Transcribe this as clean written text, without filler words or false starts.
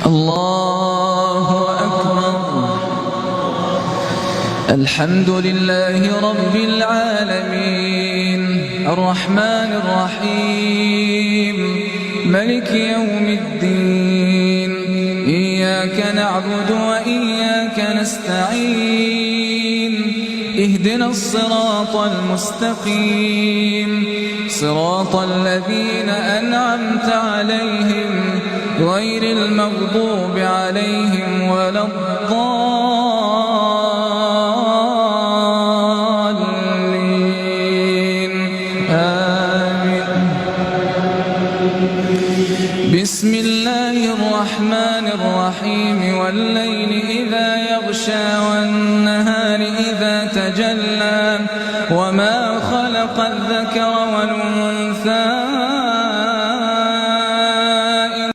الله أكبر. الحمد لله رب العالمين الرحمن الرحيم ملك يوم الدين إياك نعبد وإياك نستعين اهدنا الصراط المستقيم صراط الذين أنعمت عليهم غير المغضوب عليهم ولا الضالين آمين. بسم الله الرحمن الرحيم والليل إذا يغشى والنهار إذا تجلى وما خلق الذكر والأنثى